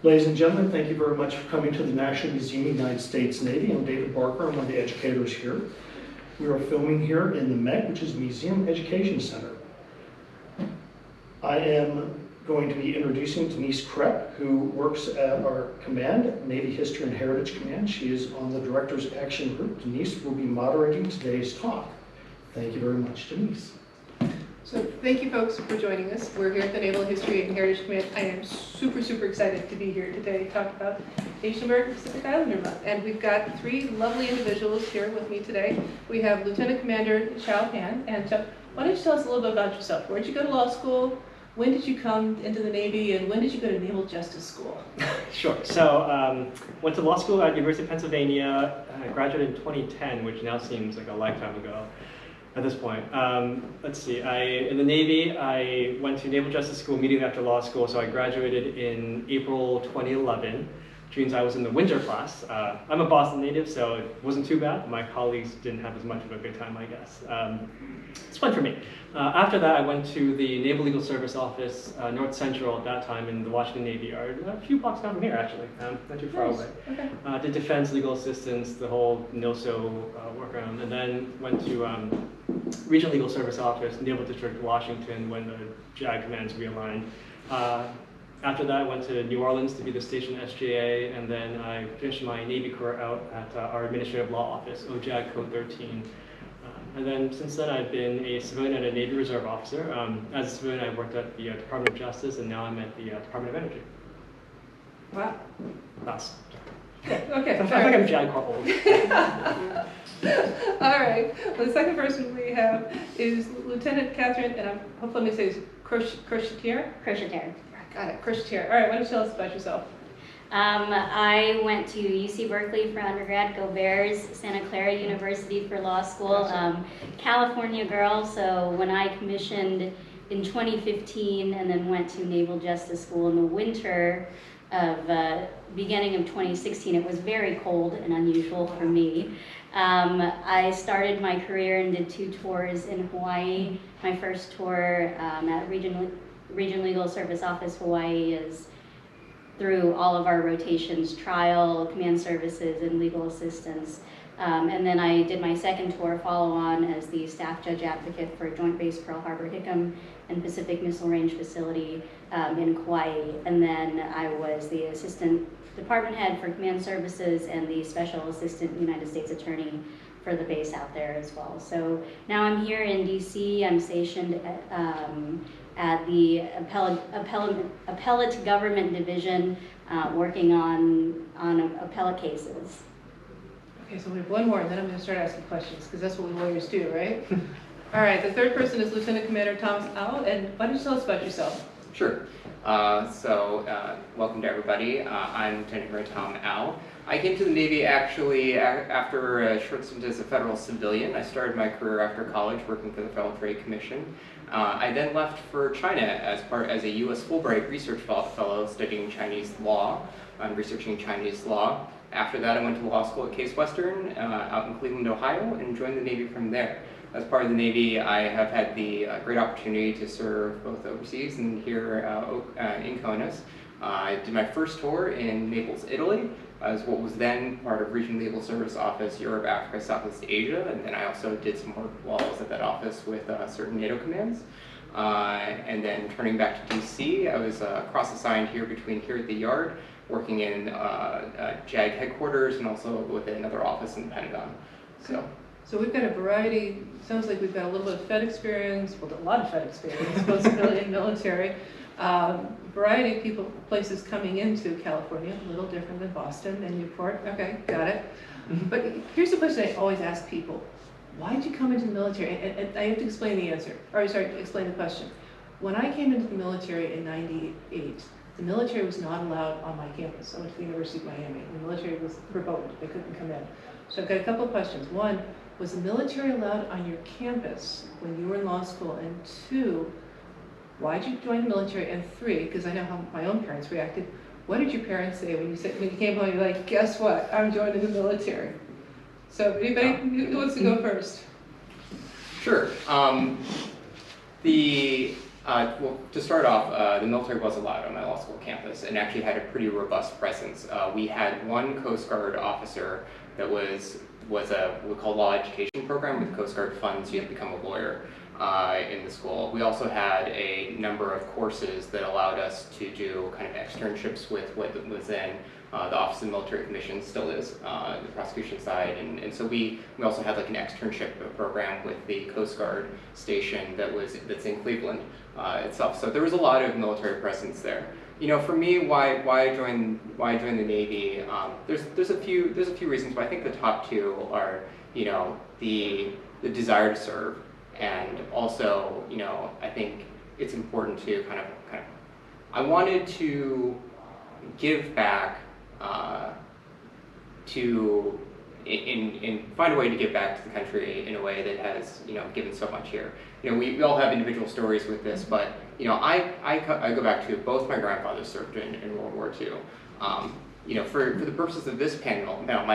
Ladies and gentlemen, thank you very much for coming to the National Museum of the United States Navy. I'm David Barker, I'm one of the educators here. We are filming here in the MEC, which is Museum Education Center. I am going to be introducing Denise Krepp, who works at our command, Navy History and Heritage Command. She is on the Director's Action Group. Denise will be moderating today's talk. Thank you very much, Denise. So thank you folks for joining us. We're here at the Naval History and Heritage Command. I am super excited to be here today to talk about Asian American Pacific Islander Month. And we've got three lovely individuals here with me today. We have Lieutenant Commander Chow Pan. And Chow, why don't you tell us a little bit about yourself? Where did you go to law school? When did you come into the Navy? And when did you go to Naval Justice School? Sure. So went to law school at University of Pennsylvania. I graduated in 2010, which now seems like a lifetime ago at this point. Let's see, in the Navy, I went to Naval Justice School immediately after law school, so I graduated in April 2011, which means I was in the winter class. I'm a Boston native, so it wasn't too bad. My colleagues didn't have as much of a good time, I guess. It's fun for me. After that, I went to the Naval Legal Service Office, North Central at that time in the Washington Navy Yard, a few blocks down from here, actually, not too far away. Okay. Did defense, legal assistance, the whole NOSO workaround, and then went to Regional Legal Service Office, Naval District, Washington, when the JAG commands realigned. After that, I went to New Orleans to be the station SJA, and then I finished my Navy career out at our Administrative Law Office, OJAG Code 13. And then since then, I've been a civilian and a Navy Reserve officer. As a civilian, I worked at the Department of Justice, and now I'm at the Department of Energy. Wow. That's Okay. I feel like I'm JAG corporal. All right. Well, the second person we have is Lieutenant Catherine, and I'm hopefully I'm going to say Crochetier. Crochetier. Got it, Crochetier. All right, why don't you tell us about yourself? I went to UC Berkeley for undergrad, go Bears, Santa Clara University for law school. California girl, so when I commissioned in 2015 and then went to Naval Justice School in the winter of beginning of 2016, it was very cold and unusual for me. I started my career and did 2 tours in Hawaii. My first tour at Regional Legal Service Office Hawaii is through all of our rotations, trial, command services, and legal assistance. And then I did my second tour follow-on as the staff judge advocate for Joint Base Pearl Harbor Hickam and Pacific Missile Range Facility in Kauai. And then I was the assistant department head for command services and the special assistant United States attorney for the base out there as well. So now I'm here in DC. I'm stationed at the appellate government division, working on appellate cases. Okay, so we have one more, and then I'm going to start asking questions, because that's what we lawyers do, right? All right, the third person is Lieutenant Commander Thomas Au, and why don't you tell us about yourself? Sure. Welcome to everybody. I'm Lieutenant Commander Tom Au. I came to the Navy actually after a short stint as a federal civilian. I started my career after college working for the Federal Trade Commission. I then left for China as a U.S. Fulbright research fellow studying Chinese law and researching Chinese law. After that, I went to law school at Case Western out in Cleveland, Ohio, and joined the Navy from there. As part of the Navy, I have had the great opportunity to serve both overseas and here in CONUS. I did my first tour in Naples, Italy, as what was then part of Regional Naval Service Office, Europe, Africa, Southeast Asia, and then I also did some work while I was at that office with certain NATO commands. And then turning back to DC, I was cross-assigned here at the Yard, working in JAG headquarters and also with another office in the Pentagon. So we've got a variety, sounds like we've got a little bit of Fed experience, well, a lot of Fed experience, both civilian and military. Variety of people, places coming into California, a little different than Boston and Newport. Okay, got it. But here's the question I always ask people. Why did you come into the military? And I have to explain the answer, or sorry, explain the question. When I came into the military in '98, the military was not allowed on my campus. I went to the University of Miami. The military was verboten, they couldn't come in. So I've got a couple of questions. One, was the military allowed on your campus when you were in law school? And 2, why did you join the military? And 3, because I know how my own parents reacted, what did your parents say when you came home? You're like, guess what? I'm joining the military. So anybody who wants to go first? Sure. The Well, to start off, the military was allowed on my law school campus and actually had a pretty robust presence. We had one Coast Guard officer that was what we call law education program with Coast Guard funds. You had to become a lawyer in the school. We also had a number of courses that allowed us to do kind of externships with what was in the Office of Military Commissions, still is, the prosecution side, and so we also had like an externship program with the Coast Guard station that's in Cleveland itself. So there was a lot of military presence there. You know, for me, why I joined the Navy? There's a few reasons, but I think the top two are, you know, the desire to serve, and also, you know, I think it's important to kind of I wanted to give back find a way to give back to the country in a way that has, you know, given so much here. You know, we all have individual stories with this, but, you know, I go back to both my grandfathers served in World War II. You know, for the purposes of this panel, now on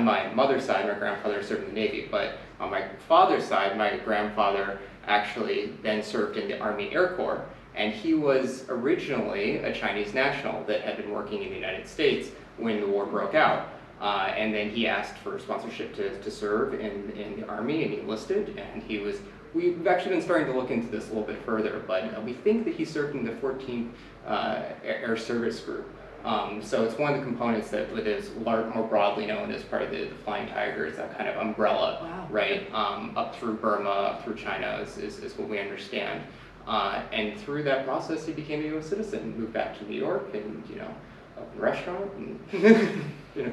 my mother's side, my grandfather served in the Navy, but on my father's side, my grandfather actually then served in the Army Air Corps, and he was originally a Chinese national that had been working in the United States when the war broke out. And then he asked for sponsorship to serve in the Army, and he enlisted, and we've actually been starting to look into this a little bit further, but we think that he served in the 14th Air Service Group. So it's one of the components that is more broadly known as part of the Flying Tigers, that kind of umbrella, wow, right? Up through Burma, up through China is what we understand. And through that process, he became a U.S. citizen, moved back to New York, and, you know, opened a restaurant, and you know,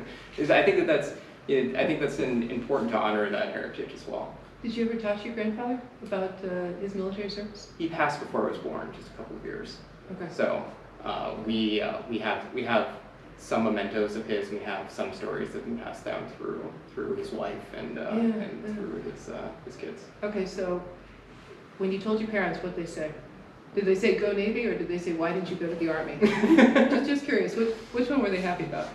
I think that's important to honor that heritage as well. Did you ever talk to your grandfather about his military service? He passed before I was born, just a couple of years. Okay. So we have some mementos of his, and we have some stories that have been passed down through his wife and through his kids. Okay, so when you told your parents, what they say? Did they say go Navy, or did they say why didn't you go to the Army? just curious, which one were they happy about?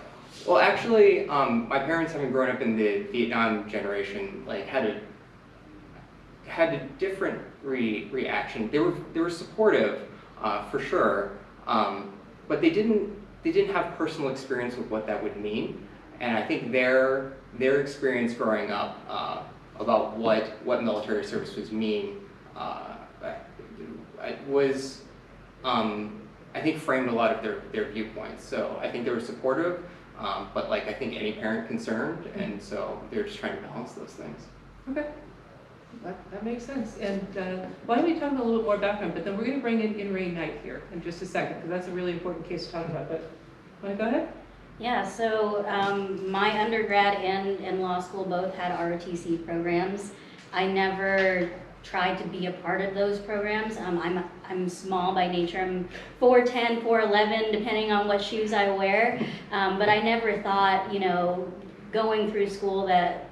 Well, actually, my parents, having grown up in the Vietnam generation, like had a different reaction. They were supportive, for sure, but they didn't have personal experience with what that would mean, and I think their experience growing up about what military service was mean was, I think, framed a lot of their viewpoints. So I think they were supportive, but like I think any parent concerned, and so they're just trying to balance those things. Okay, that makes sense. And why don't we talk a little bit more background, but then we're going to bring in Ray Knight here in just a second, because that's a really important case to talk about. But want to go ahead? Yeah, so my undergrad and law school both had ROTC programs. I never tried to be a part of those programs. I'm small by nature. I'm 4'10", 4'11", depending on what shoes I wear. But I never thought, you know, going through school that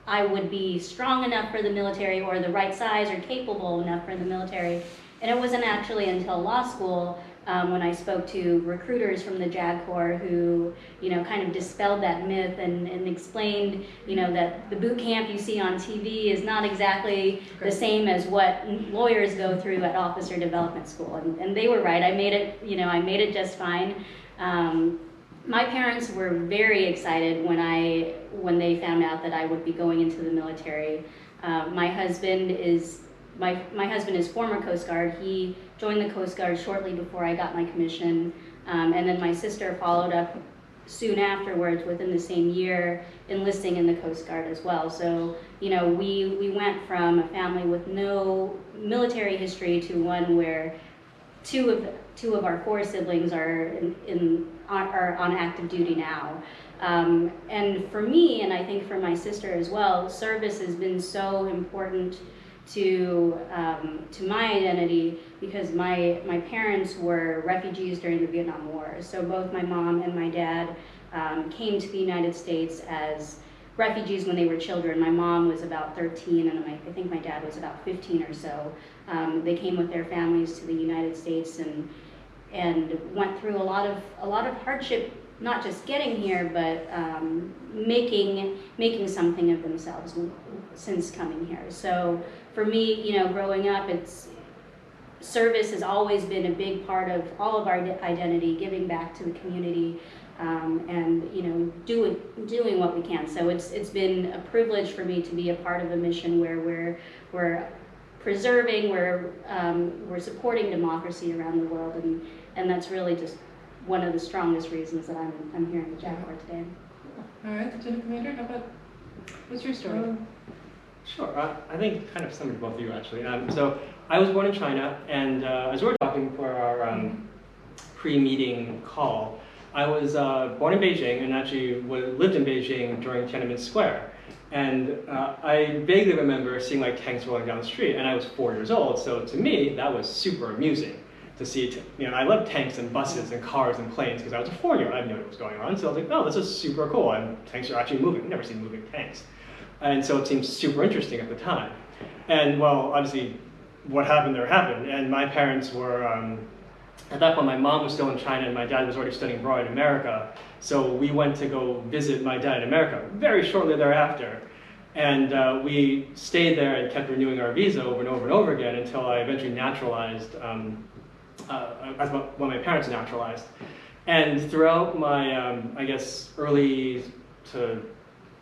I would be strong enough for the military, or the right size, or capable enough for the military. And it wasn't actually until law school when I spoke to recruiters from the JAG Corps who, you know, kind of dispelled that myth and explained, you know, that the boot camp you see on TV is not exactly the same as what lawyers go through at officer development school. And they were right. I made it just fine. My parents were very excited when they found out that I would be going into the military. My husband is former Coast Guard. He joined the Coast Guard shortly before I got my commission, and then my sister followed up soon afterwards, within the same year, enlisting in the Coast Guard as well. So, you know, we went from a family with no military history to one where two of our four siblings are on active duty now. And for me, and I think for my sister as well, service has been so important to my identity, because my parents were refugees during the Vietnam War. So both my mom and my dad came to the United States as refugees when they were children. My mom was about 13, and I think my dad was about 15 or so. They came with their families to the United States and went through a lot of hardship, not just getting here, but making something of themselves since coming here. So for me, you know, growing up, service has always been a big part of all of our identity, giving back to the community, and doing what we can. So it's been a privilege for me to be a part of a mission where we're preserving, we're supporting democracy around the world, and that's really just one of the strongest reasons that I'm here in the JAG Corps today. All right, Lieutenant Commander, what's your story? Sure, I think kind of similar to both of you actually. So I was born in China, and as we were talking for our pre-meeting call, I was born in Beijing and actually lived in Beijing during Tiananmen Square. And I vaguely remember seeing like tanks rolling down the street, and I was 4 years old, so to me that was super amusing to see. I love tanks and buses and cars and planes because I was a 4-year-old. I didn't know what was going on, so I was like, oh, this is super cool. And tanks are actually moving. I've never seen moving tanks. And so it seemed super interesting at the time. And well, obviously, what happened there happened. And my parents were, at that point, my mom was still in China and my dad was already studying abroad in America. So we went to go visit my dad in America very shortly thereafter. And we stayed there and kept renewing our visa over and over and over again until I eventually naturalized, when my parents naturalized. And throughout my, I guess, early to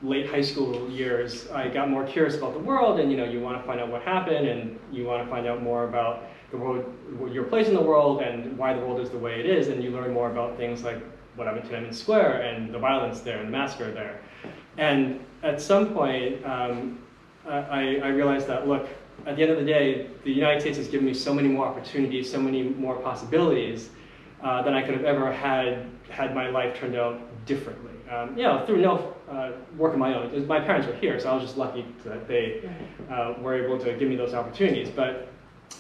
late high school years, I got more curious about the world, and you want to find out what happened, and you want to find out more about the world, your place in the world, and why the world is the way it is, and you learn more about things like what happened in Tiananmen Square and the violence there and the massacre there. And at some point, I realized that, look, at the end of the day, the United States has given me so many more opportunities, so many more possibilities than I could have ever had my life turned out differently. Through no work of my own. My parents were here, so I was just lucky that they were able to give me those opportunities. But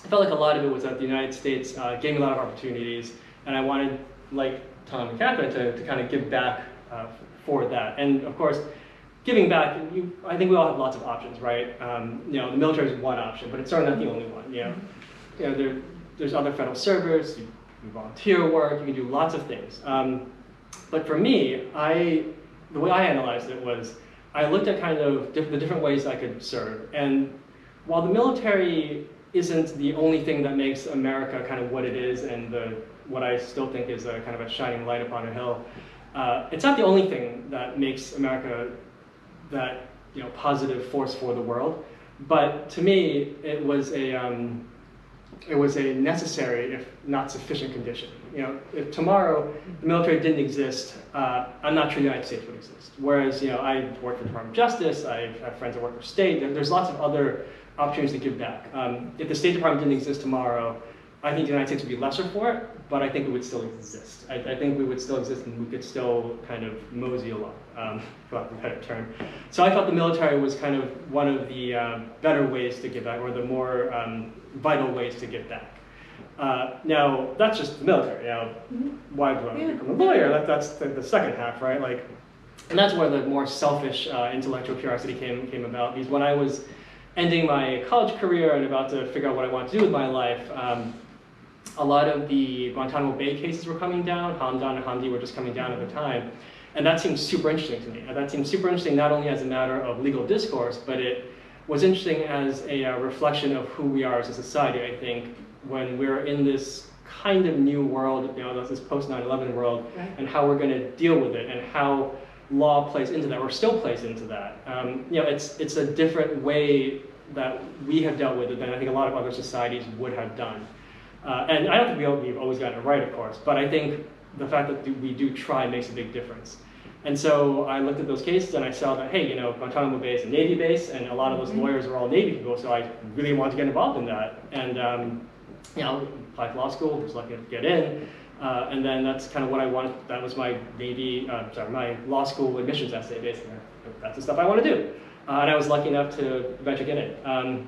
I felt like a lot of it was that the United States gave me a lot of opportunities, and I wanted, like Tom and Catherine, to kind of give back for that. And of course, giving back, I think we all have lots of options, right? The military is one option, but it's certainly not the only one. There's other federal service, you volunteer work, you can do lots of things. But for me, the way I analyzed it was, I looked at kind of the different ways I could serve. And while the military isn't the only thing that makes America kind of what it is, and what I still think is a kind of a shining light upon a hill, it's not the only thing that makes America that positive force for the world. But to me, it was a necessary, if not sufficient, condition. If tomorrow the military didn't exist, I'm not sure the United States would exist. Whereas, I work for the Department of Justice, I have friends that work for state, there's lots of other opportunities to give back. If the State Department didn't exist tomorrow, I think the United States would be lesser for it, but I think it would still exist. I think we would still exist, and we could still kind of mosey along, for lack of a better term. So I felt the military was kind of one of the better ways to give back, or the more vital ways to give back. Now, that's just the military. Why do I want to become a lawyer? That's the second half, right? And that's where the more selfish intellectual curiosity came about. Because when I was ending my college career and about to figure out what I wanted to do with my life, a lot of the Guantanamo Bay cases were coming down. Hamdan and Hamdi were just coming down at the time. And that seemed super interesting to me. And that seemed super interesting not only as a matter of legal discourse, but it was interesting as a reflection of who we are as a society, I think, when we're in this kind of new world, this post 9/11 world, right, and how we're going to deal with it, and how law plays into that, or still plays into that. It's a different way that we have dealt with it than I think a lot of other societies would have done. And I don't think we've always gotten it right, of course, but I think the fact that we do try makes a big difference. And so I looked at those cases and I saw that, hey, Guantanamo Bay is a Navy base, and a lot of those lawyers are all Navy people, so I really wanted to get involved in that. And applied to law school, was lucky to get in, and then that's kind of what I wanted. That was my my law school admissions essay, basically. That's the stuff I want to do. And I was lucky enough to eventually get in.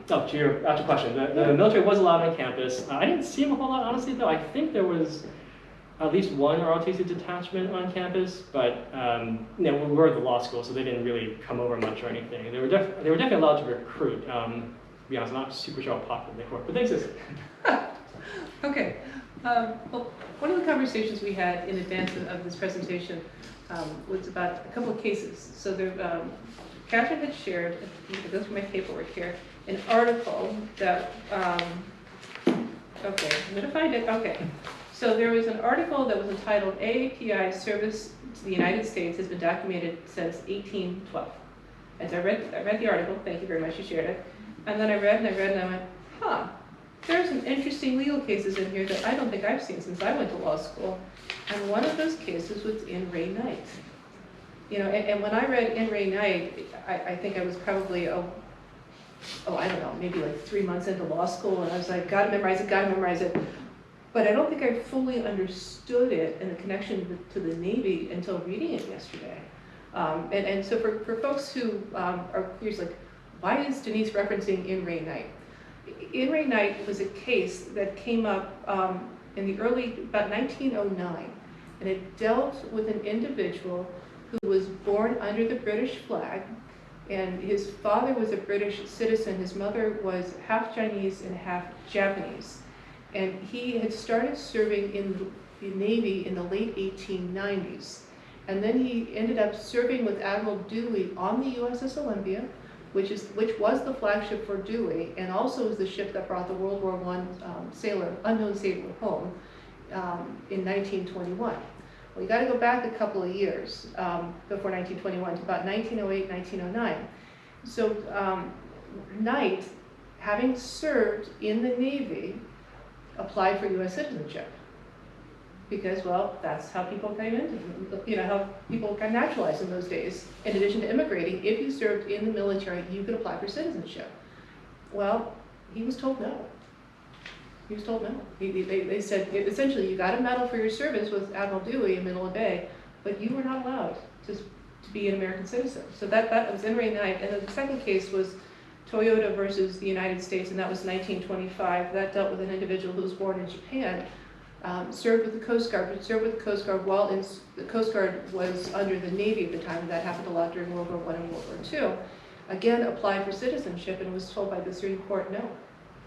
To your actual question, the military was allowed on campus. I didn't see them a whole lot, honestly, though. I think there was at least one ROTC detachment on campus, but we were at the law school, so they didn't really come over much or anything. They were definitely allowed to recruit. To be honest, I'm not super sure how popular they were, but they existed. Okay. Well, one of the conversations we had in advance of this presentation was about a couple of cases. So there, Catherine had shared, I go through my paperwork here, an article that Okay, I'm gonna find it, okay. So there was an article that was entitled AAPI Service to the United States has been documented since 1812. As I read the article, thank you very much, you shared it. And then I read and I went, huh, there's some interesting legal cases in here that I don't think I've seen since I went to law school. And one of those cases was In Re Knight. You know, and when I read In Re Knight, I think I was probably, I don't know, maybe like 3 months into law school, and I was like, gotta memorize it. But I don't think I fully understood it in the connection to the Navy until reading it yesterday. And so for folks who are curious, like, why is Denise referencing In Re Knight? In Re Knight was a case that came up in the about 1909, and it dealt with an individual who was born under the British flag, and his father was a British citizen, his mother was half Chinese and half Japanese. And he had started serving in the Navy in the late 1890s. And then he ended up serving with Admiral Dewey on the USS Olympia, which was the flagship for Dewey, and also was the ship that brought the World War I unknown sailor home in 1921. Well, you got to go back a couple of years before 1921 to about 1908, 1909. So Knight, having served in the Navy, applied for U.S. citizenship because, well, that's how people came in, you know, how people got naturalized in those days. In addition to immigrating, if you served in the military, you could apply for citizenship. Well, he was told no. He was told no. They said, essentially, you got a medal for your service with Admiral Dewey in Manila Bay, but you were not allowed to be an American citizen. So that was In Re Knight. And the second case was Toyota versus the United States, and that was 1925. That dealt with an individual who was born in Japan, served with the Coast Guard, but served with the Coast Guard while the Coast Guard was under the Navy at the time, and that happened a lot during World War I and World War II. Again, applied for citizenship and was told by the Supreme Court no.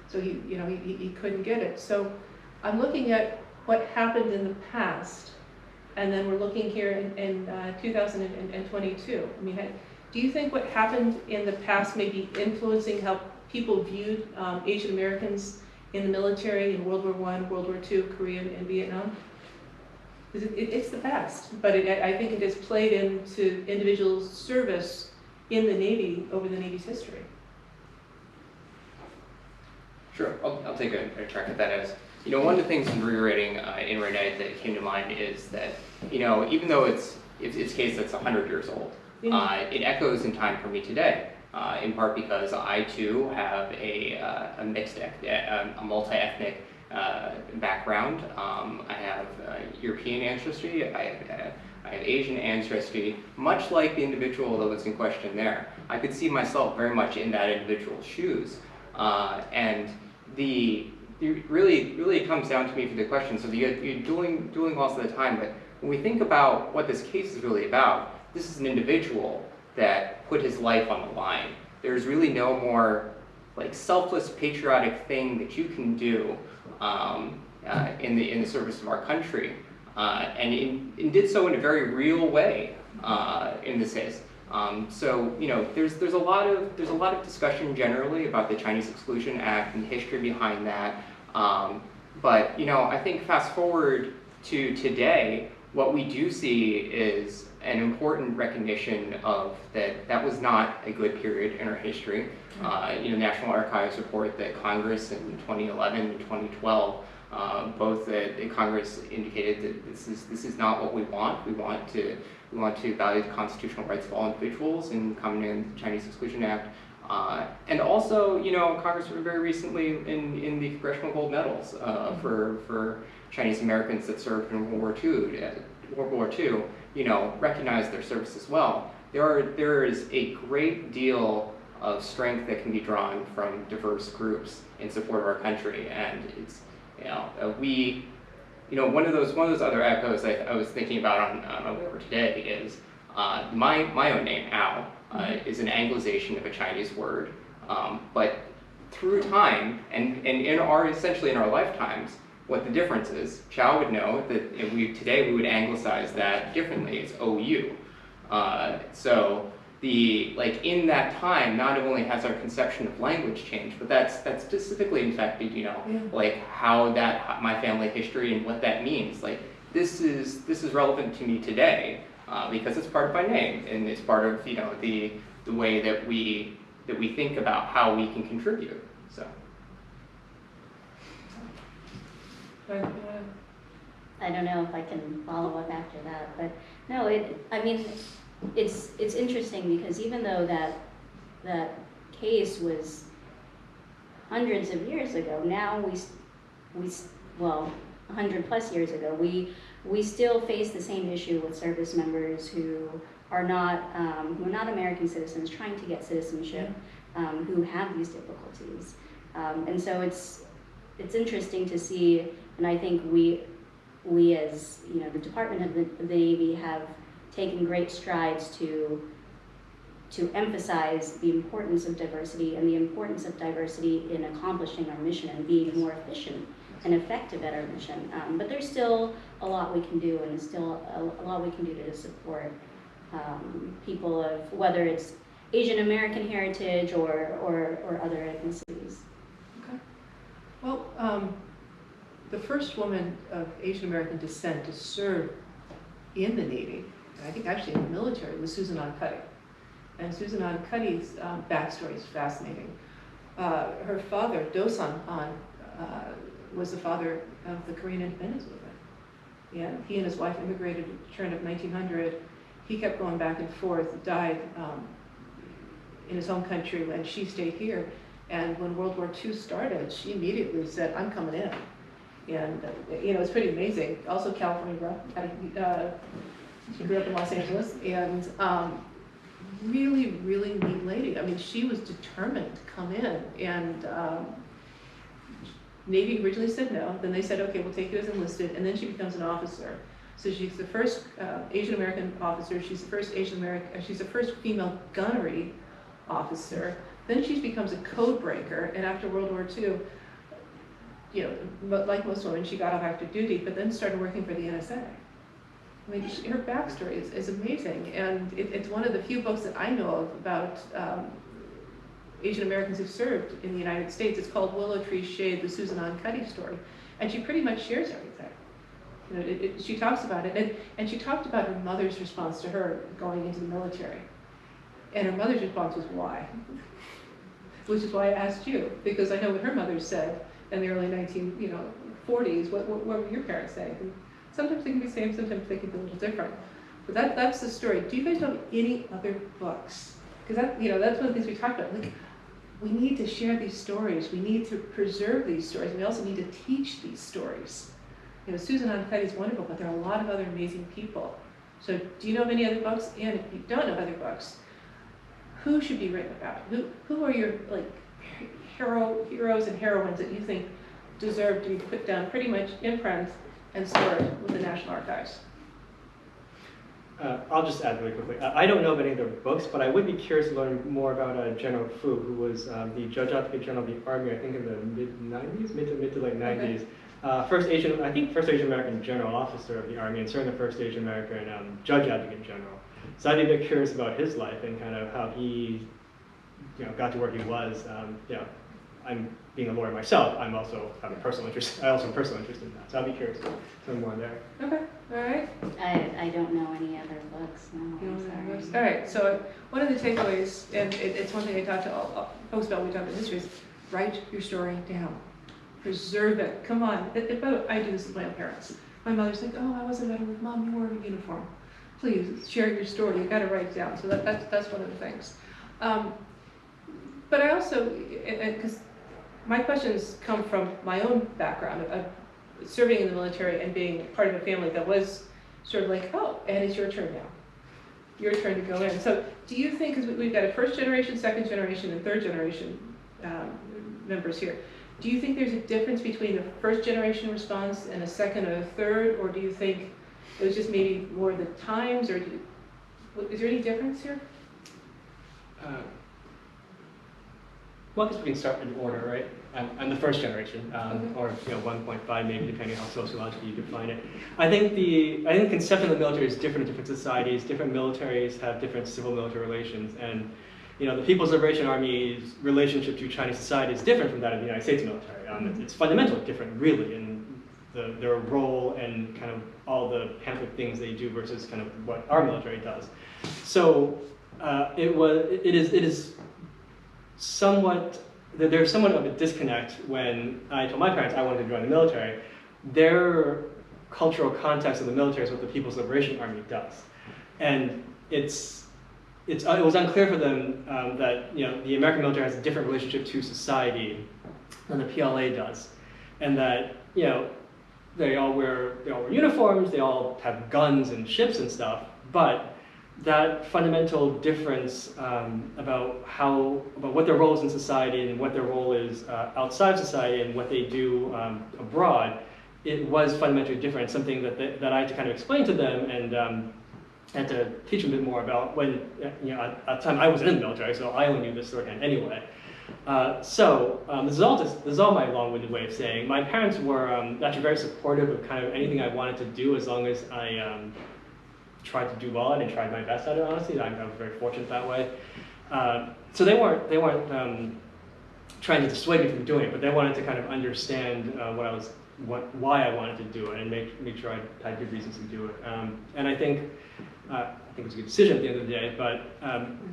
So he couldn't get it. So I'm looking at what happened in the past, and then we're looking here in 2022. I mean, do you think what happened in the past may be influencing how people viewed Asian Americans in the military in World War I, World War II, Korea, and Vietnam? It's the past, but I think it has played into individuals' service in the Navy over the Navy's history. Sure, I'll take a track at that. As you know, one of the things in rereading In Re Knight that came to mind is that, you know, even though it's a case that's 100 years old, it echoes in time for me today, in part because I too have a mixed, a multi-ethnic background. I have European ancestry, I have Asian ancestry, much like the individual that was in question there. I could see myself very much in that individual's shoes. And it really comes down to me for the question. So you're dueling lots of the time, but when we think about what this case is really about, this is an individual that put his life on the line. There's really no more like selfless patriotic thing that you can do in the service of our country, and did so in a very real way in this case. So you know, there's a lot of discussion generally about the Chinese Exclusion Act and history behind that. But you know, I think fast forward to today, what we do see is an important recognition of that was not a good period in our history. You know, National Archives report that Congress in 2011 and 2012, both that Congress indicated that this is not what we want. We want to value the constitutional rights of all individuals and come in the Chinese Exclusion Act. And also, you know, Congress very recently in the Congressional Gold Medals for Chinese Americans that served in World War II, you know, recognize their service as well. There is a great deal of strength that can be drawn from diverse groups in support of our country, and it's, you know, one of those other echoes I was thinking about on my way over today is my own name, Al, is an Anglicization of a Chinese word, but through time and essentially in our lifetimes, what the difference is, Chow would know that today we would anglicize that differently. It's OU. So like in that time, not only has our conception of language changed, but that's specifically infected, you know, like how my family history and what that means. Like this is relevant to me today because it's part of my name and it's part of, you know, the way that we think about how we can contribute. So. I don't know if I can follow up after that, but no, I mean, it's interesting because even though that case was hundreds of years ago, now well, 100+ years ago, we still face the same issue with service members who are not American citizens trying to get citizenship, who have these difficulties, and so it's interesting to see, and I think we as, you know, the Department of the Navy have taken great strides to emphasize the importance of diversity and the importance of diversity in accomplishing our mission and being more efficient and effective at our mission. But there's still a lot we can do, and there's still a lot we can do to support people of, whether it's Asian American heritage or other ethnicities. Okay. Well, the first woman of Asian American descent to serve in the Navy, and I think actually in the military, was Susan Cuddy. And Susan Cuddy's backstory is fascinating. Her father, Dosan An, was the father of the Korean independence movement. Yeah, he and his wife immigrated at the turn of 1900. He kept going back and forth, died in his home country when she stayed here. And when World War II started, she immediately said, "I'm coming in." And you know, it's pretty amazing. Also, California girl. She grew up in Los Angeles, and really, really neat lady. I mean, she was determined to come in, and Navy originally said no. Then they said, "Okay, we'll take you as enlisted," and then she becomes an officer. So she's the first Asian American officer. She's the first She's the first female gunnery officer. Then she becomes a code breaker, and after World War II, you know, like most women, she got off active duty, but then started working for the NSA. I mean, her backstory is amazing, and it's one of the few books that I know of about Asian Americans who've served in the United States. It's called Willow Tree Shade, the Susan An Cuddy story, and she pretty much shares everything. You know, she talks about it, and she talked about her mother's response to her going into the military, and her mother's response was, "Why?" Which is why I asked you, because I know what her mother said in the early 40s. What were your parents saying? And sometimes they can be the same, sometimes they can be a little different. But that's the story. Do you guys know any other books? Because that's one of the things we talked about. Like, we need to share these stories. We need to preserve these stories. We also need to teach these stories. You know, Susan An Cuddy is wonderful, but there are a lot of other amazing people. So do you know of any other books? And if you don't know other books, who should be written about? Who are your heroes and heroines that you think deserve to be put down pretty much in print and stored with the National Archives? I'll just add really quickly. I don't know of any of their books, but I would be curious to learn more about General Fu, who was the Judge Advocate General of the Army, I think in the mid-90s, mid to late 90s. Okay. First Asian American General Officer of the Army, and certainly the first Asian American Judge Advocate General. So I'd be a bit curious about his life and kind of how he, got to where he was. I'm being a lawyer myself. I also have a personal interest in that. So I'd be curious to learn more there. Okay, all right. I don't know any other books. No, I'm sorry. All right. So one of the takeaways, and it's one thing I talk to all folks about when we talk about history, is write your story down, preserve it. Come on. I do this with my own parents. My mother's like, "Oh, I wasn't better with Mom. You wore a uniform. Please share your story. You got to write it down." So that's one of the things. But I also, because my questions come from my own background of serving in the military and being part of a family that was sort of like, "Oh, and it's your turn now. Your turn to go in." So do you think, because we've got a first generation, second generation, and third generation members here, do you think there's a difference between a first generation response and a second or a third, or do you think it was just maybe more the times, or is there any difference here? Well, I guess we can start in order, right? I'm the first generation, or 1.5 maybe, depending on how sociologically you define it. I think the conception of the military is different in different societies. Different militaries have different civil-military relations, and the People's Liberation Army's relationship to Chinese society is different from that of the United States military. It's fundamentally different, really, in their role and kind of all the pamphlet things they do versus kind of what our military does. So it is somewhat. There's somewhat of a disconnect when I told my parents I wanted to join the military. Their cultural context of the military is what the People's Liberation Army does, and it was unclear for them that the American military has a different relationship to society than the PLA does, and that they all wear uniforms, they all have guns and ships and stuff, but that fundamental difference about what their role is in society and what their role is outside of society and what they do abroad, it was fundamentally different. Something that I had to kind of explain to them and had to teach them a bit more about. When at the time I wasn't in the military, so I only knew this sort of anyway. This is all my long-winded way of saying my parents were actually very supportive of kind of anything I wanted to do as long as I tried to do well and tried my best at it. Honestly, I was very fortunate that way. So they weren't trying to dissuade me from doing it, but they wanted to kind of understand why I wanted to do it and make sure I had good reasons to do it. And I think it was a good decision at the end of the day. But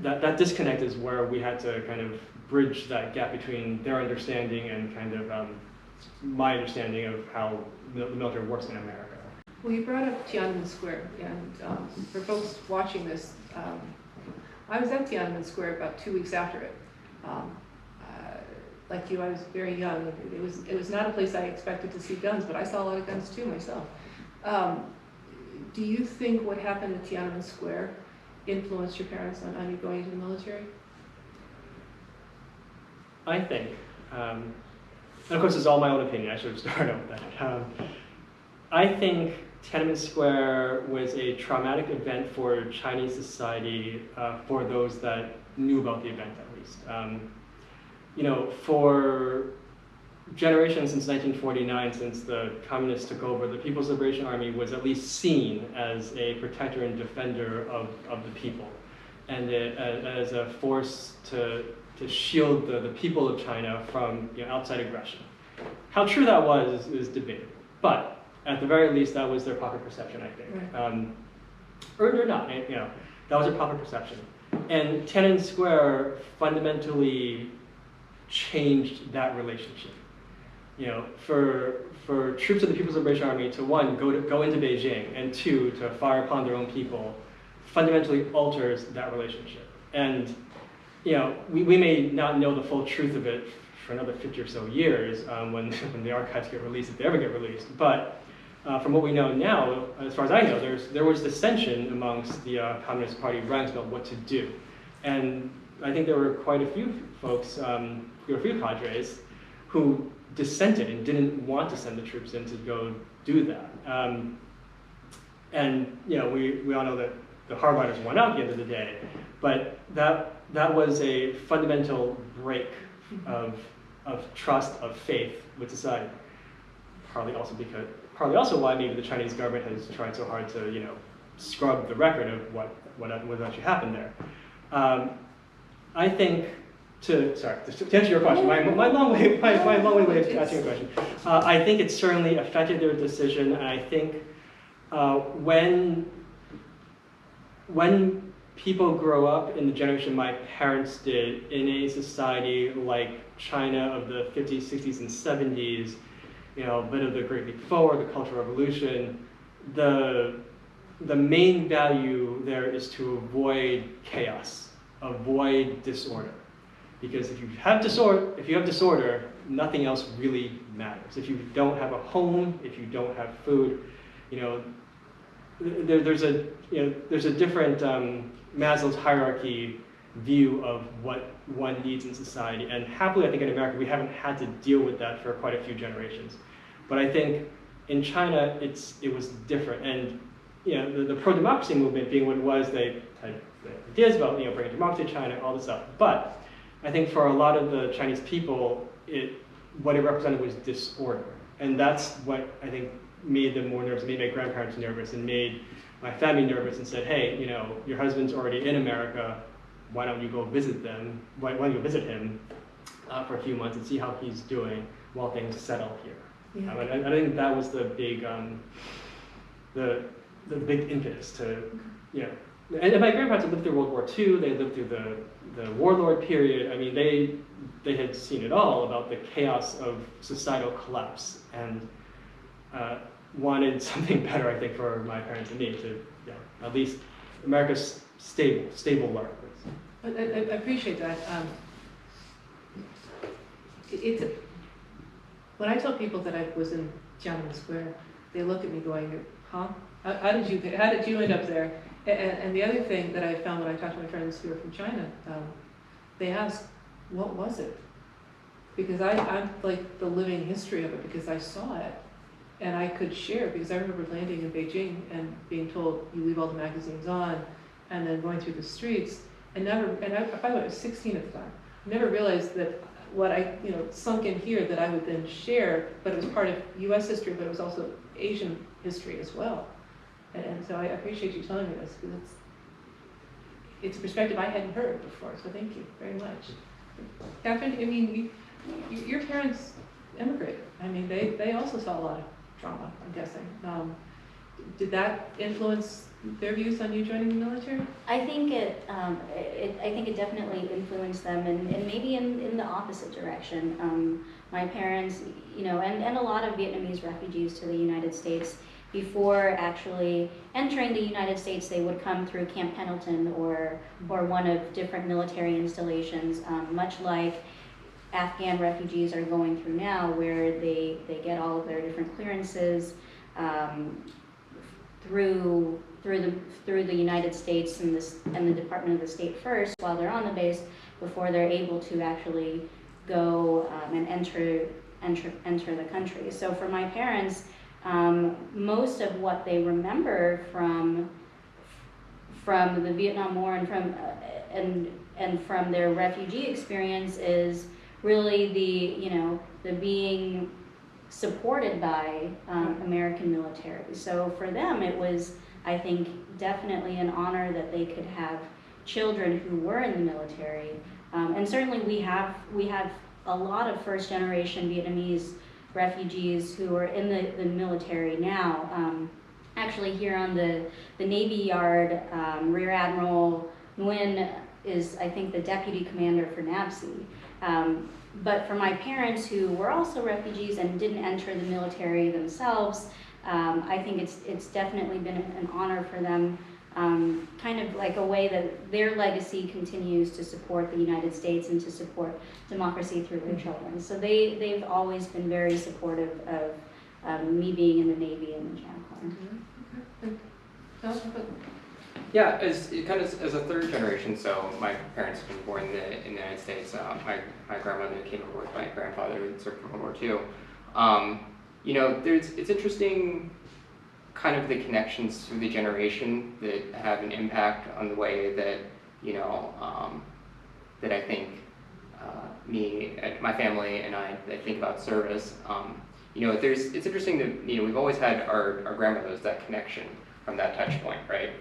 that disconnect is where we had to kind of bridge that gap between their understanding and kind of my understanding of how the military works in America. Well, you brought up Tiananmen Square, and for folks watching this, I was at Tiananmen Square about 2 weeks after it. Like you, I was very young. It was not a place I expected to see guns, but I saw a lot of guns too myself. Do you think what happened at Tiananmen Square influenced your parents on you going into the military? I think, and of course, it's all my own opinion. I should have started out with that. I think Tiananmen Square was a traumatic event for Chinese society, for those that knew about the event at least. For generations since 1949, since the communists took over, the People's Liberation Army was at least seen as a protector and defender of the people, and as a force to shield the people of China from outside aggression. How true that was is debated, but at the very least, that was their popular perception, I think. Right. Or not, that was their popular perception. And Tiananmen Square fundamentally changed that relationship. For troops of the People's Liberation Army to one, go into Beijing, and two, to fire upon their own people, fundamentally alters that relationship. And we may not know the full truth of it for another 50 or so years when the archives get released, if they ever get released. But from what we know now, as far as I know, there was dissension amongst the Communist Party ranks about what to do. And I think there were quite a few folks, a few cadres, who dissented and didn't want to send the troops in to go do that. And we all know that the hardliners won out at the end of the day, but that was a fundamental break of trust, of faith with society. Partly also why maybe the Chinese government has tried so hard to scrub the record of what actually happened there. I think to answer your question, my long-winded way of answering your question, I think it certainly affected their decision, and I think when people grow up in the generation my parents did in a society like China of the 50s, 60s, and 70s, a bit of the Great Leap Forward, the Cultural Revolution, the main value there is to avoid chaos, avoid disorder. Because if you have disorder, nothing else really matters. If you don't have a home, if you don't have food, there's a different Maslow's hierarchy view of what one needs in society. And happily, I think in America, we haven't had to deal with that for quite a few generations. But I think in China, it was different. And the pro-democracy movement being what it was, they had ideas about bringing democracy to China, all this stuff. But I think for a lot of the Chinese people, what it represented was disorder. And that's what I think made them more nervous, made my grandparents nervous, and made my family nervous, and said, hey, you know, your husband's already in America, why don't you go visit them, why don't you go visit him for a few months and see how he's doing while things settle here. Yeah. And I think that was the big, the big impetus to, you know, and my grandparents had lived through World War II, they lived through the warlord period. I mean, they had seen it all about the chaos of societal collapse, and wanted something better, I think, for my parents and me to, you know, at least America's stable learn. I appreciate that. When I tell people that I was in Tiananmen Square, they look at me going, huh? How did you end up there? And the other thing that I found when I talked to my friends who are from China, they ask, what was it? Because I'm like the living history of it, because I saw it and I could share, because I remember landing in Beijing and being told you leave all the magazines on, and then going through the streets, and by the way, I was 16 at the time, never realized that what I, you know, sunk in here that I would then share, but it was part of US history, but it was also Asian history as well. And so I appreciate you telling me this, because it's a perspective I hadn't heard before, so thank you very much. Catherine, I mean, your parents immigrated. I mean, they also saw a lot of trauma, I'm guessing. Did that influence their views on you joining the military? I think it definitely influenced them, and maybe in the opposite direction. My parents, you know, and a lot of Vietnamese refugees to the United States, before actually entering the United States, they would come through Camp Pendleton or one of different military installations, much like Afghan refugees are going through now, where they get all of their different clearances through the United States and the Department of the State first while they're on the base, before they're able to actually go and enter the country. So for my parents, most of what they remember from the Vietnam War and from their refugee experience is really the being supported by American military. So for them, it was, I think, definitely an honor that they could have children who were in the military. And certainly we have a lot of first-generation Vietnamese refugees who are in the military now. Actually, here on the Navy Yard, Rear Admiral Nguyen is, I think, the deputy commander for NAVSEA. But for my parents who were also refugees and didn't enter the military themselves, I think it's definitely been an honor for them, kind of like a way that their legacy continues to support the United States and to support democracy through their children. So they've always been very supportive of me being in the Navy and the Channel Corps. Yeah, as a third generation, so my parents have been born in the United States. My grandmother came over with my grandfather who served in World War II. You know, it's interesting, kind of the connections through the generation that have an impact on the way that, you know, that I think my family and I think about service. You know, it's interesting that, you know, we've always had our grandmothers, that connection from that touch point, right?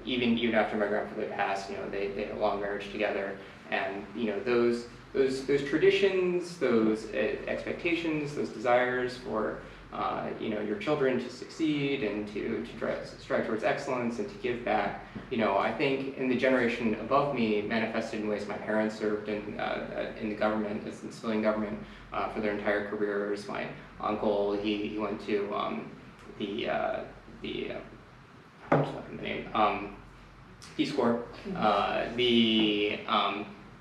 Even after my grandfather passed, you know, they had a long marriage together, and you know, those traditions, those expectations, those desires for you know, your children to succeed and to strive towards excellence and to give back. You know, I think in the generation above me, manifested in ways my parents served in the government, as in civilian government, for their entire careers. My uncle, he went to I'm just looking at the name, Peace Corps.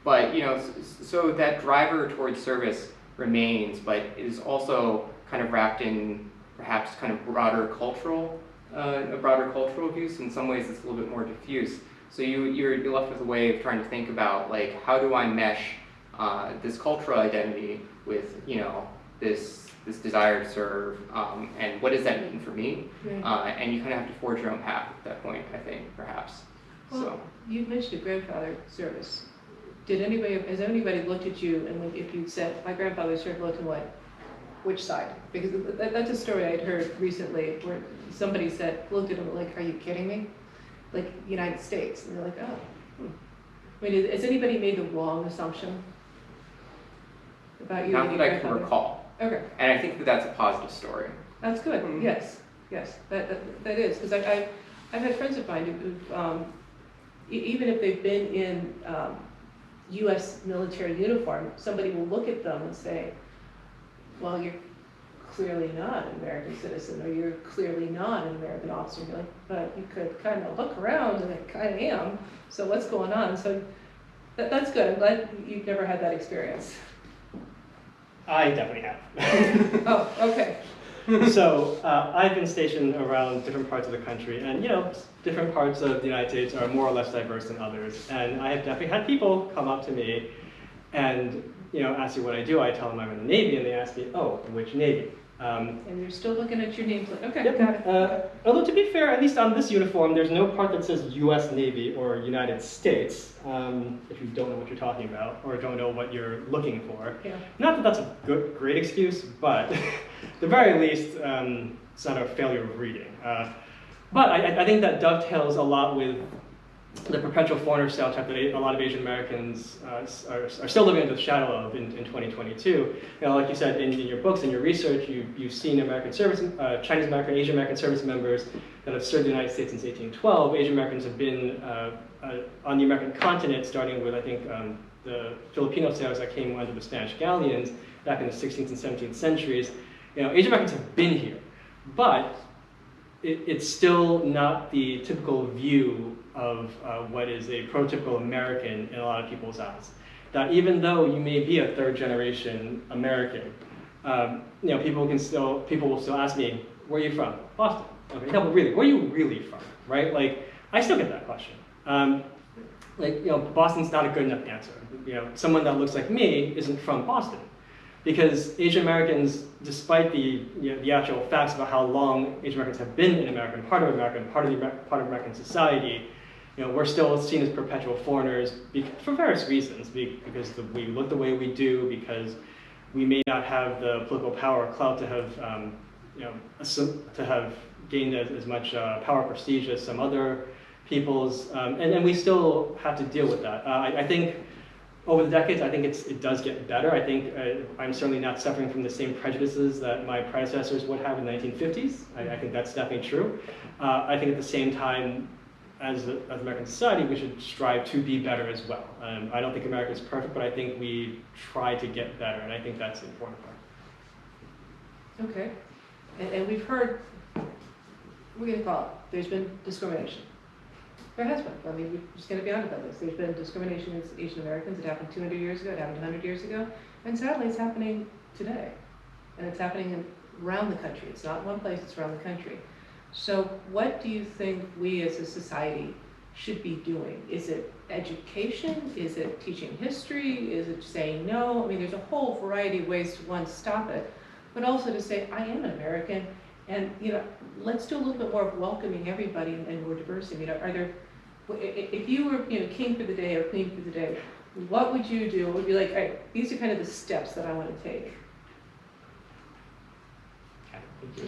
But you know, so that driver towards service remains, but is also kind of wrapped in perhaps kind of broader cultural views. In some ways, it's a little bit more diffuse. So you're left with a way of trying to think about, like, how do I mesh this cultural identity with, you know, this desire to serve, and what does that mean for me? Right. And you kind of have to forge your own path at that point, I think, perhaps. Well, So you mentioned a grandfather service. has anybody looked at you and if you said, my grandfather served looked and what? Which side? Because that's a story I'd heard recently where somebody said, looked at him like, are you kidding me? Like, United States. And they're like, oh. I mean, has anybody made the wrong assumption about you? Not that I can recall. Okay. And I think that that's a positive story. That's good. Yes, that is, because I've had friends of mine who've, even if they've been in U.S. military uniform, somebody will look at them and say, well, you're clearly not an American citizen, or you're clearly not an American officer. And you're like, but you could kind of look around, and I kind of am, so what's going on? So that's good. I'm glad you've never had that experience. I definitely have. Oh, okay. So I've been stationed around different parts of the country, and different parts of the United States are more or less diverse than others. And I have definitely had people come up to me and ask me what I do. I tell them I'm in the Navy, and they ask me, oh, which Navy? And you're still looking at your nameplate. Okay, Yep. got it. Although to be fair, at least on this uniform, there's no part that says U.S. Navy or United States, if you don't know what you're talking about or don't know what you're looking for. Yeah. Not that that's a great excuse, but at the very least, it's not a failure of reading. But I think that dovetails a lot with the perpetual foreigner stereotype that a lot of Asian Americans are still living under the shadow of in 2022. Like you said in your books and your research, you've seen American service, Chinese American, Asian American service members that have served the United States since 1812. Asian Americans have been on the American continent, starting with, I think, the Filipino sailors that came under the Spanish galleons back in the 16th and 17th centuries. Asian Americans have been here, but it's still not the typical view of what is a prototypical American in a lot of people's eyes. That even though you may be a third generation American, people will still ask me, where are you from? Boston. Okay, no, but really, where are you really from, right? Like, I still get that question. Boston's not a good enough answer. Someone that looks like me isn't from Boston. Because Asian Americans, despite the actual facts about how long Asian Americans have been in America, and part of American society, we're still seen as perpetual foreigners for various reasons. Because we look the way we do, because we may not have the political power or clout to have gained as much power or prestige as some other peoples, and we still have to deal with that. I think. Over the decades, I think it does get better. I think I'm certainly not suffering from the same prejudices that my predecessors would have in the 1950s. I think that's definitely true. I think at the same time, as American society, we should strive to be better as well. I don't think America is perfect, but I think we try to get better, and I think that's the important part. Okay. And we've heard, we're going to call it, there's been discrimination. There has been. I mean, we're just going to be honest about this. There's been discrimination against Asian Americans. It happened 200 years ago. It happened 100 years ago. And sadly, it's happening today. And it's happening around the country. It's not one place, it's around the country. So what do you think we as a society should be doing? Is it education? Is it teaching history? Is it saying no? I mean, there's a whole variety of ways to, one, stop it, but also to say, I am an American, and let's do a little bit more of welcoming everybody and more diversity. Are there, if you were king for the day or queen for the day, what would you do? It would be like, all right, these are kind of the steps that I want to take.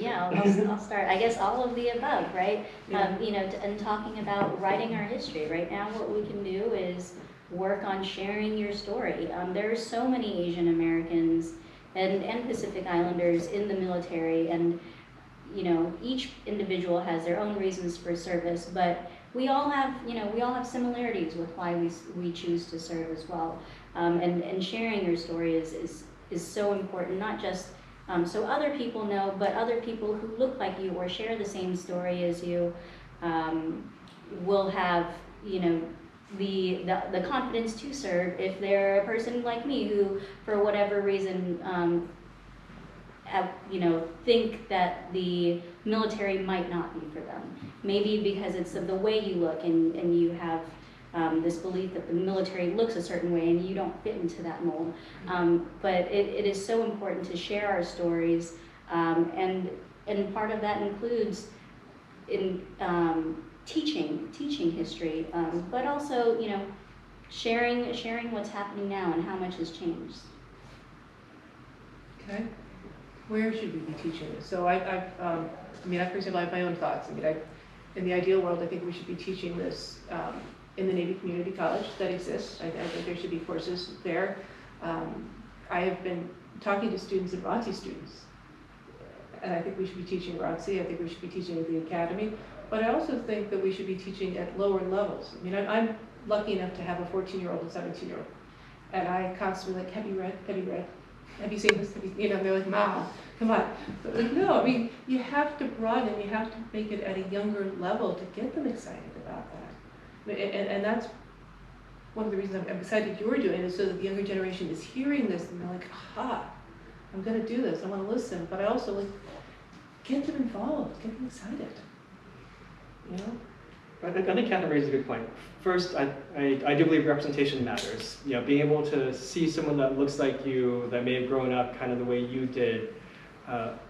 Yeah, I'll start. I guess all of the above, right? Yeah. And talking about writing our history. Right now, what we can do is work on sharing your story. There are so many Asian Americans and Pacific Islanders in the military, and each individual has their own reasons for service, but we all have similarities with why we choose to serve as well. And sharing your story is so important, not just so other people know, but other people who look like you or share the same story as you will have the confidence to serve if they're a person like me who, for whatever reason, think that the military might not be for them. Maybe because it's the way you look and you have this belief that the military looks a certain way and you don't fit into that mold. But it is so important to share our stories, and part of that includes in teaching history, but also sharing what's happening now and how much has changed. Okay. Where should we be teaching this? So I for example, I have my own thoughts. In the ideal world, I think we should be teaching this in the Navy Community College that exists. I think there should be courses there. I have been talking to students and ROTC students, and I think we should be teaching ROTC. I think we should be teaching at the academy, but I also think that we should be teaching at lower levels. I'm lucky enough to have a 14-year-old and 17-year-old, and I constantly like, have you read? Have you read? Have you seen this? They're like, Mom, come on. But no, you have to broaden and you have to make it at a younger level to get them excited about that. And that's one of the reasons I'm excited you're doing it, so that the younger generation is hearing this and they're like, aha, I'm going to do this. I want to listen. But I also get them involved, get them excited. I think Catherine raises a good point. First, I do believe representation matters. Being able to see someone that looks like you, that may have grown up kind of the way you did,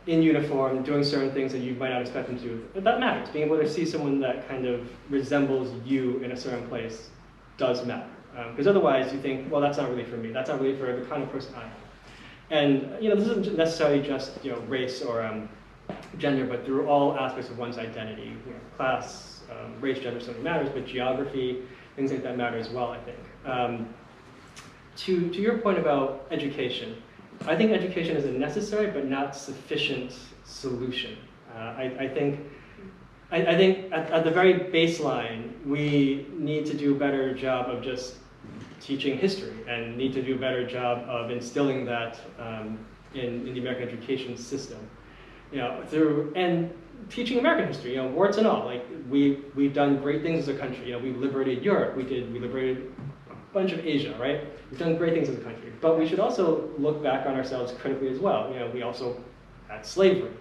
in uniform, doing certain things that you might not expect them to, that matters. Being able to see someone that kind of resembles you in a certain place does matter. Because otherwise you think, well, that's not really for me. That's not really for the kind of person I am. And this isn't necessarily just race or gender, but through all aspects of one's identity. Class, race, gender certainly matters, but geography, things like that matter as well, I think. To your point about education, I think education is a necessary but not sufficient solution. I think at the very baseline, we need to do a better job of just teaching history and need to do a better job of instilling that in the American education system. And teaching American history, warts and all. We've done great things as a country. We liberated Europe. We liberated a bunch of Asia, right? We've done great things as a country. But we should also look back on ourselves critically as well. We also had slavery.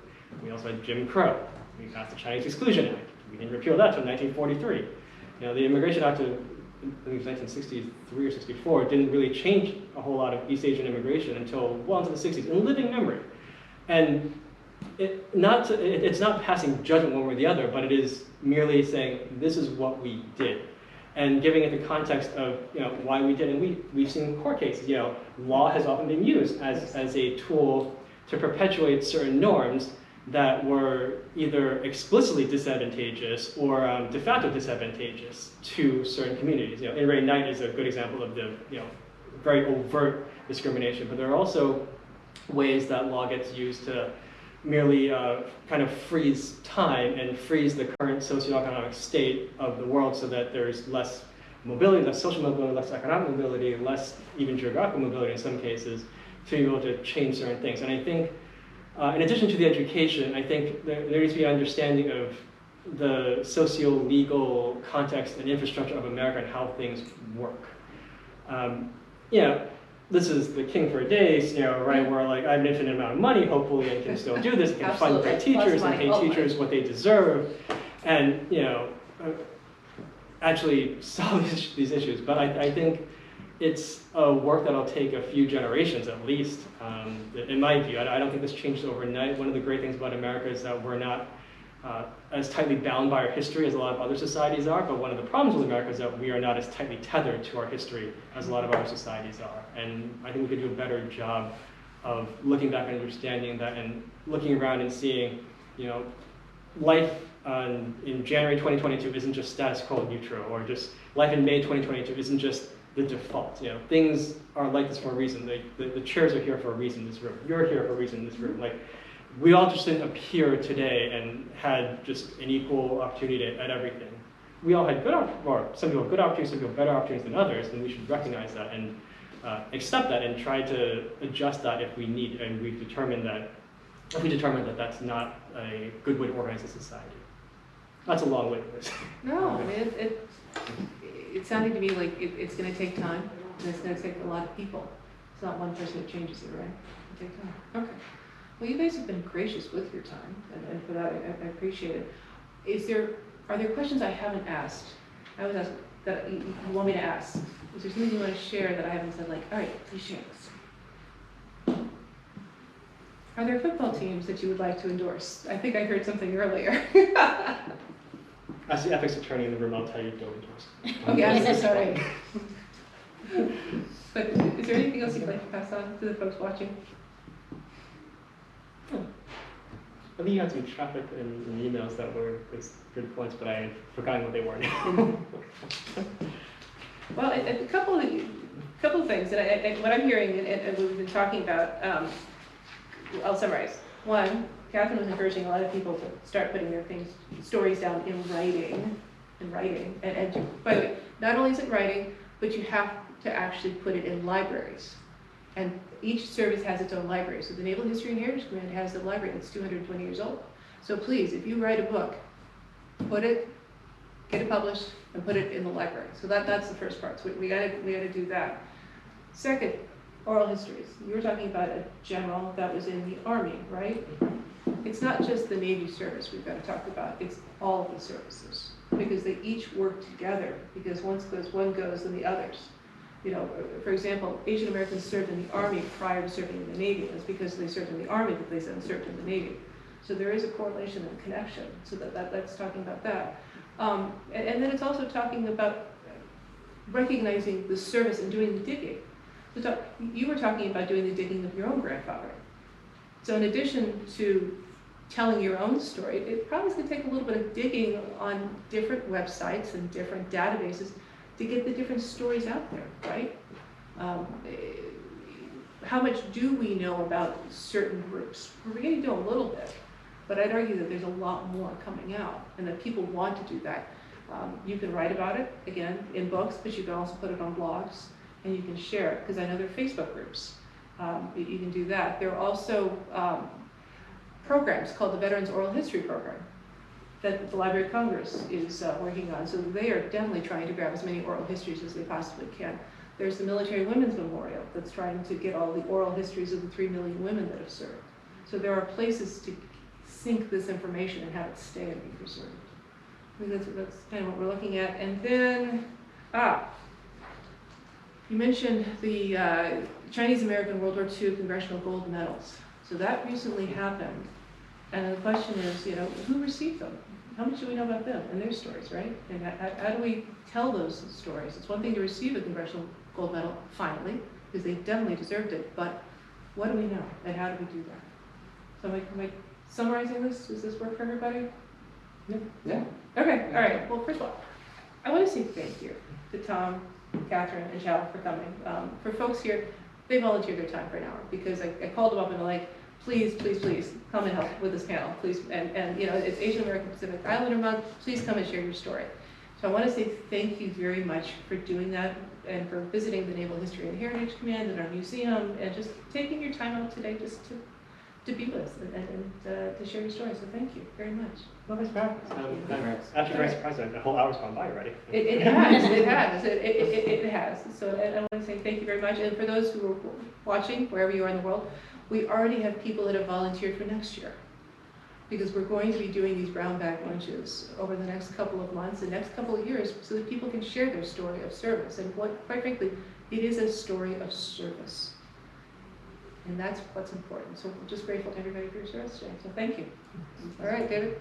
We also had Jim Crow. We passed the Chinese Exclusion Act. We didn't repeal that until 1943. The Immigration Act of, I think it was 1963 or 64, didn't really change a whole lot of East Asian immigration until well into the 60s, in living memory. And it's not passing judgment one way or the other, but it is merely saying, this is what we did. And giving it the context of why we did. And we've seen court cases, law has often been used as a tool to perpetuate certain norms that were either explicitly disadvantageous or de facto disadvantageous to certain communities. In Ray Knight is a good example of the very overt discrimination, but there are also ways that law gets used to merely kind of freeze time and freeze the current socioeconomic state of the world so that there's less mobility, less social mobility, less economic mobility, less even geographical mobility in some cases, to be able to change certain things. And I think, in addition to the education, I think there needs to be an understanding of the socio-legal context and infrastructure of America and how things work. This is the king for a day, right, where I have an infinite amount of money, hopefully, and can still do this, and can fund great teachers and pay teachers what they deserve, and, actually solve these issues. But I think it's a work that'll take a few generations at least, in my view. I don't think this changes overnight. One of the great things about America is that we're not as tightly bound by our history as a lot of other societies are, but one of the problems with America is that we are not as tightly tethered to our history as a lot of other societies are. And I think we could do a better job of looking back and understanding that and looking around and seeing, life in January 2022 isn't just status quo neutral, or just life in May 2022 isn't just the default. Things are like this for a reason. The chairs are here for a reason in this room. You're here for a reason in this room. We all just didn't appear today and had just an equal opportunity at everything. We all had some people have good opportunities, some people have better opportunities than others, and we should recognize that and accept that and try to adjust that if we need, and if we determine that that's not a good way to organize a society. That's a long way to this. No, it sounded to me like it's going to take time, and it's going to take a lot of people. It's not one person that changes it, right? It'll take time. Okay. Well, you guys have been gracious with your time, and for that I appreciate it. Are there questions I haven't asked? I was asked that you want me to ask. Is there something you want to share that I haven't said, all right, please share this? Are there football teams that you would like to endorse? I think I heard something earlier. As the ethics attorney in the room, I'll tell you don't endorse. Okay, I'm so sorry. But is there anything else you'd like to pass on to the folks watching? I think you had some traffic in emails that were good points, but I had forgotten what they were. Well, a couple of things, and what I'm hearing, and we've been talking about, I'll summarize. One, Catherine was encouraging a lot of people to start putting their stories down in writing, and by the way, not only is it writing, but you have to actually put it in libraries. And each service has its own library. So the Naval History and Heritage Command has a library that's 220 years old. So please, if you write a book, get it published, and put it in the library. So that's the first part. So we gotta do that. Second, oral histories. You were talking about a general that was in the Army, right? It's not just the Navy service we've got to talk about. It's all of the services, because they each work together. Because once one goes, then the others. You know, for example, Asian Americans served in the Army prior to serving in the Navy. It's because they served in the Army that they then served in the Navy. So there is a correlation and a connection. So that's talking about that. And then it's also talking about recognizing the service and doing the digging. So you were talking about doing the digging of your own grandfather. So in addition to telling your own story, it probably is going to take a little bit of digging on different websites and different databases to get the different stories out there, right? How much do we know about certain groups? We're beginning to do a little bit, but I'd argue that there's a lot more coming out and that people want to do that. You can write about it, again, in books, but you can also put it on blogs and you can share it, because I know there are Facebook groups. You can do that. There are also programs called the Veterans Oral History Program that the Library of Congress is working on. So they are definitely trying to grab as many oral histories as they possibly can. There's the Military Women's Memorial that's trying to get all the oral histories of the 3 million women that have served. So there are places to sync this information and have it stay and be preserved. I think that's kind of what we're looking at. And then, you mentioned the Chinese American World War II Congressional Gold Medals. So that recently happened. And the question is, you know, who received them? How much do we know about them and their stories, right? And how do we tell those stories? It's one thing to receive a Congressional Gold Medal, finally, because they definitely deserved it, but what do we know and how do we do that? So am I summarizing this? Does this work for everybody? Yeah. Okay, all right. Well, first of all, I want to say thank you to Tom, Catherine, and Chow for coming. For folks here, they volunteered their time for an hour because I called them up and I'm like, please, please, please come and help with this panel, please. And you know, it's Asian American Pacific Islander Month. Please come and share your story. So I want to say thank you very much for doing that and for visiting the Naval History and Heritage Command and our museum and just taking your time out today just to be with us and to share your story. So thank you very much. Well, thanks for having us. I'm actually very surprised that the whole hour's gone by already. It has. So I want to say thank you very much. And for those who are watching, wherever you are in the world, we already have people that have volunteered for next year, because we're going to be doing these brown bag lunches over the next couple of months, the next couple of years, so that people can share their story of service. And quite frankly, it is a story of service. And that's what's important. So I'm just grateful to everybody for your service today. So thank you. All right, David.